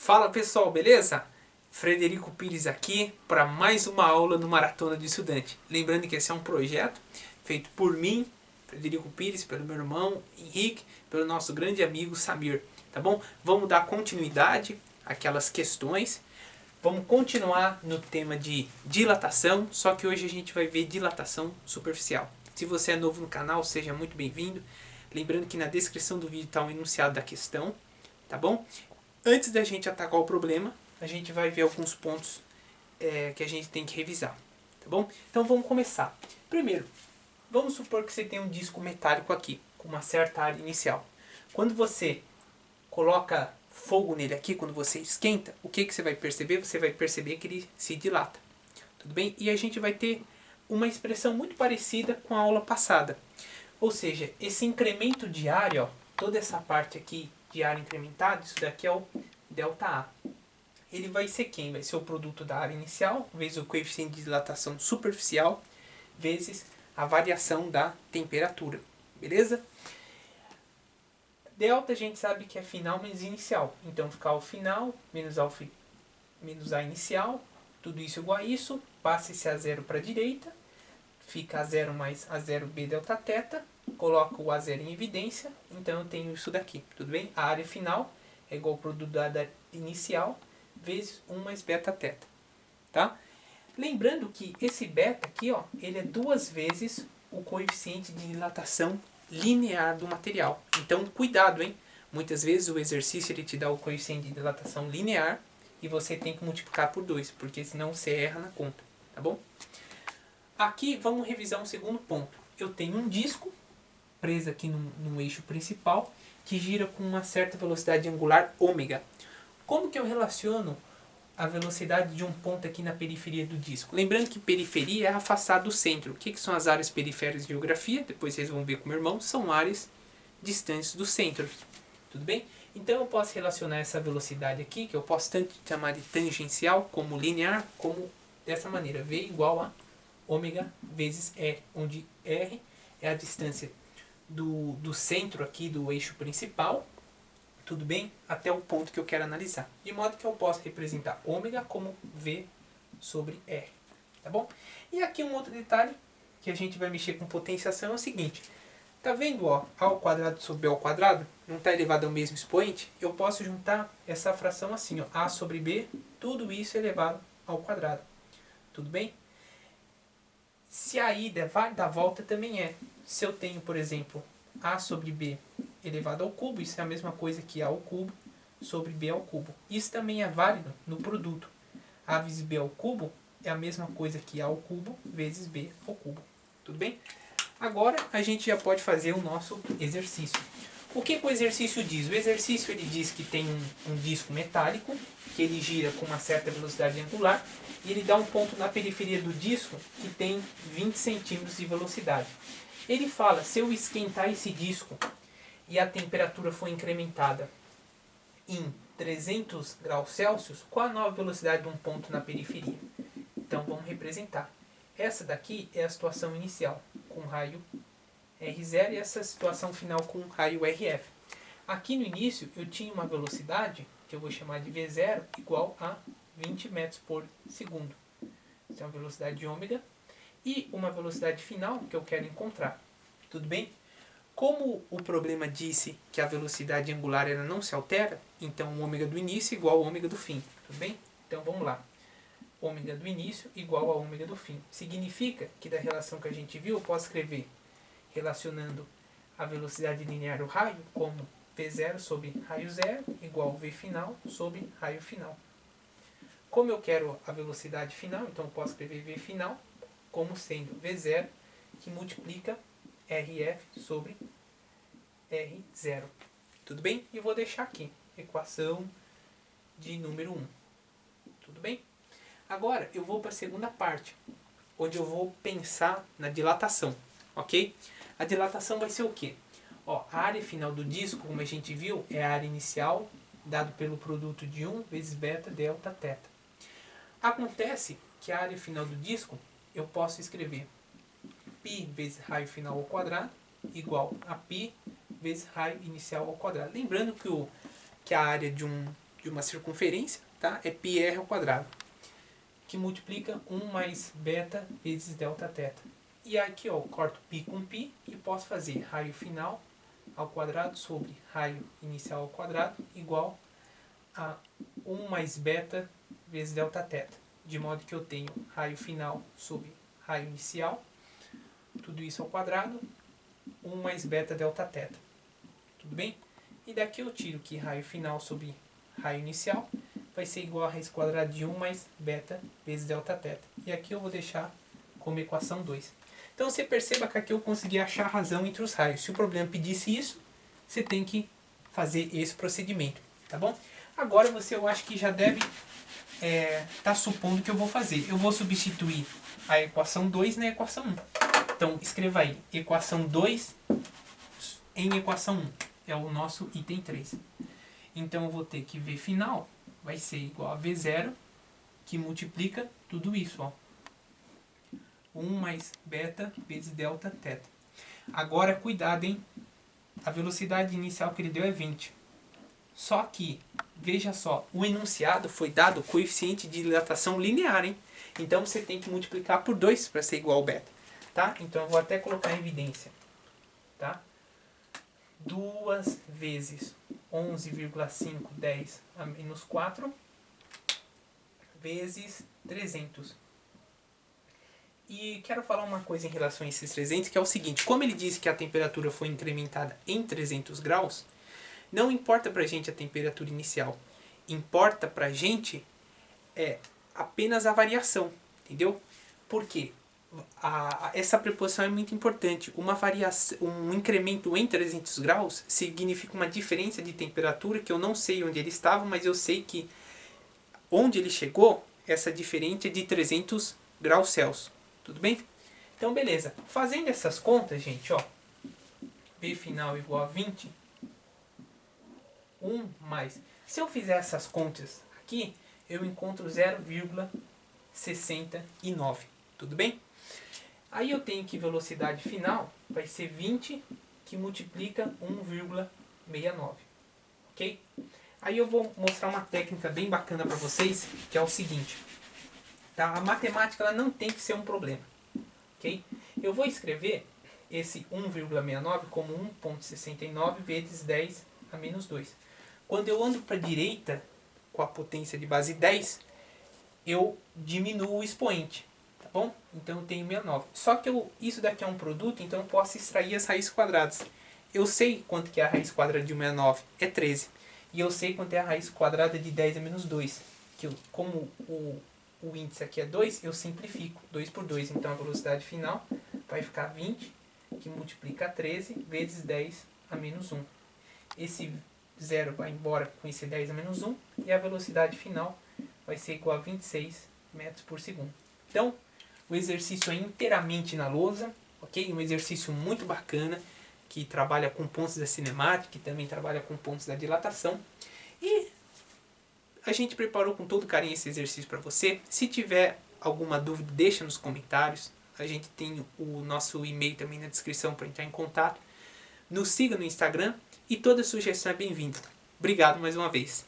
Fala pessoal, beleza? Frederico Pires aqui para mais uma aula no Maratona de Estudante. Lembrando que esse é um projeto feito por mim, Frederico Pires, pelo meu irmão Henrique, pelo nosso grande amigo Samir, tá bom? Vamos dar continuidade àquelas questões. Vamos continuar no tema de dilatação, só que hoje a gente vai ver dilatação superficial. Se você é novo no canal, seja muito bem-vindo. Lembrando que na descrição do vídeo está um enunciado da questão, tá bom? Antes da gente atacar o problema, a gente vai ver alguns pontos que a gente tem que revisar, tá bom? Então vamos começar. Primeiro, vamos supor que você tem um disco metálico aqui, com uma certa área inicial. Quando você coloca fogo nele aqui, quando você esquenta, o que você vai perceber? Você vai perceber que ele se dilata, tudo bem? E a gente vai ter uma expressão muito parecida com a aula passada. Ou seja, esse incremento de área, ó, toda essa parte aqui de área incrementada, isso daqui é o ΔA. Ele vai ser quem? Vai ser o produto da área inicial, vezes o coeficiente de dilatação superficial, vezes a variação da temperatura. Beleza? Delta a gente sabe que é final menos inicial. Então ficar o final menos a inicial, tudo isso igual a isso, passa esse A0 para a direita, fica A0 mais A0B delta θ, coloco o A0 em evidência, então eu tenho isso daqui, tudo bem? A área final é igual ao produto da área inicial vezes 1 mais beta θ, tá? Lembrando que esse beta aqui, ó, ele é duas vezes o coeficiente de dilatação linear do material. Então, cuidado, hein? Muitas vezes o exercício ele te dá o coeficiente de dilatação linear e você tem que multiplicar por 2, porque senão você erra na conta, tá bom? Aqui vamos revisar um segundo ponto. Eu tenho um disco preso aqui num eixo principal que gira com uma certa velocidade angular ômega. Como que eu relaciono a velocidade de um ponto aqui na periferia do disco? Lembrando que periferia é afastar do centro. O que são as áreas periféricas de geografia? Depois vocês vão ver com o meu irmão. São áreas distantes do centro. Tudo bem? Então eu posso relacionar essa velocidade aqui, que eu posso tanto chamar de tangencial, como linear, como dessa maneira. V igual a ômega vezes R, onde R é a distância do centro aqui do eixo principal, tudo bem? Até o ponto que eu quero analisar. De modo que eu posso representar ômega como V sobre R, tá bom? E aqui um outro detalhe que a gente vai mexer com potenciação é o seguinte. Tá vendo, ó, A ao quadrado sobre B ao quadrado? Não está elevado ao mesmo expoente? Eu posso juntar essa fração assim, ó, A sobre B, tudo isso elevado ao quadrado. Tudo bem? Se a ida vai dar volta também é. Se eu tenho, por exemplo, A sobre B elevado ao cubo, isso é a mesma coisa que A ao cubo sobre B ao cubo. Isso também é válido no produto. A vezes B ao cubo é a mesma coisa que A ao cubo vezes B ao cubo. Tudo bem? Agora a gente já pode fazer o nosso exercício. O que o exercício diz? O exercício ele diz que tem um disco metálico, que ele gira com uma certa velocidade angular, e ele dá um ponto na periferia do disco que tem 20 centímetros de velocidade. Ele fala, se eu esquentar esse disco e a temperatura for incrementada em 300 graus Celsius, qual a nova velocidade de um ponto na periferia? Então vamos representar. Essa daqui é a situação inicial, com raio R0, e essa situação final com raio RF. Aqui no início eu tinha uma velocidade, que eu vou chamar de V0, igual a 20 metros por segundo. Essa é uma velocidade de ômega. E uma velocidade final que eu quero encontrar. Tudo bem? Como o problema disse que a velocidade angular ela não se altera, então o ômega do início é igual ao ômega do fim. Tudo bem? Então vamos lá. Ômega do início igual a ômega do fim. Significa que da relação que a gente viu, eu posso escrever relacionando a velocidade linear do raio como V0 sobre raio 0 igual V final sobre raio final. Como eu quero a velocidade final, então eu posso escrever V final como sendo V0 que multiplica RF sobre R0. Tudo bem? E vou deixar aqui, equação de número 1. Tudo bem? Agora eu vou para a segunda parte, onde eu vou pensar na dilatação, ok? A dilatação vai ser o quê? Ó, a área final do disco, como a gente viu, é a área inicial, dado pelo produto de 1 vezes beta delta θ. Acontece que a área final do disco, eu posso escrever π vezes raio final ao quadrado, igual a π vezes raio inicial ao quadrado. Lembrando que a área de de uma circunferência, tá? É πr ao quadrado, que multiplica 1 mais beta vezes delta θ. E aqui, ó, eu corto π com π e posso fazer raio final ao quadrado sobre raio inicial ao quadrado igual a 1 mais beta vezes delta θ. De modo que eu tenho raio final sobre raio inicial, tudo isso ao quadrado, 1 mais beta delta θ. Tudo bem? E daqui eu tiro que raio final sobre raio inicial vai ser igual a raiz quadrada de 1 mais beta vezes delta θ. E aqui eu vou deixar como equação 2. Então você perceba que aqui eu consegui achar a razão entre os raios. Se o problema pedisse isso, você tem que fazer esse procedimento, tá bom? Agora eu acho que já deve tá supondo que eu vou fazer. Eu vou substituir a equação 2 na equação 1. Então escreva aí, equação 2 em equação 1. É o nosso item 3. Então eu vou ter que V final vai ser igual a V0, que multiplica tudo isso, ó. 1 mais beta vezes delta θ. Agora cuidado, hein? A velocidade inicial que ele deu é 20. Só que, veja só, o enunciado foi dado coeficiente de dilatação linear, hein? Então você tem que multiplicar por 2 para ser igual ao beta, tá? Então eu vou até colocar em evidência, tá? 2 vezes 11,510 a menos 4 vezes 300. E quero falar uma coisa em relação a esses 300, que é o seguinte: como ele disse que a temperatura foi incrementada em 300 graus, não importa pra gente a temperatura inicial, importa pra gente apenas a variação, entendeu? Por quê? Essa preposição é muito importante. Um incremento em 300 graus significa uma diferença de temperatura que eu não sei onde ele estava, mas eu sei que onde ele chegou, essa diferença é de 300 graus Celsius. Tudo bem? Então, beleza. Fazendo essas contas, gente, ó. V final igual a 20. 1 mais. Se eu fizer essas contas aqui, eu encontro 0,69. Tudo bem? Aí eu tenho que velocidade final vai ser 20 que multiplica 1,69. Ok? Aí eu vou mostrar uma técnica bem bacana para vocês, que é o seguinte. Tá? A matemática ela não tem que ser um problema. Ok? Eu vou escrever esse 1,69 como 1,69 vezes 10 a menos 2. Quando eu ando para a direita com a potência de base 10, eu diminuo o expoente. Tá bom? Então eu tenho 69. Só que isso daqui é um produto, então eu posso extrair as raízes quadradas. Eu sei quanto que é a raiz quadrada de 169. É 13. E eu sei quanto é a raiz quadrada de 10 a menos 2. Que como o índice aqui é 2, eu simplifico. 2 por 2. Então a velocidade final vai ficar 20, que multiplica 13, vezes 10 a menos 1. Esse 0 vai embora com esse 10 a menos 1. E a velocidade final vai ser igual a 26 metros por segundo. Então, o exercício é inteiramente na lousa. Ok? Um exercício muito bacana, que trabalha com pontos da cinemática, que também trabalha com pontos da dilatação. E a gente preparou com todo carinho esse exercício para você. Se tiver alguma dúvida, deixa nos comentários. A gente tem o nosso e-mail também na descrição para entrar em contato. Nos siga no Instagram e toda sugestão é bem-vinda. Obrigado mais uma vez.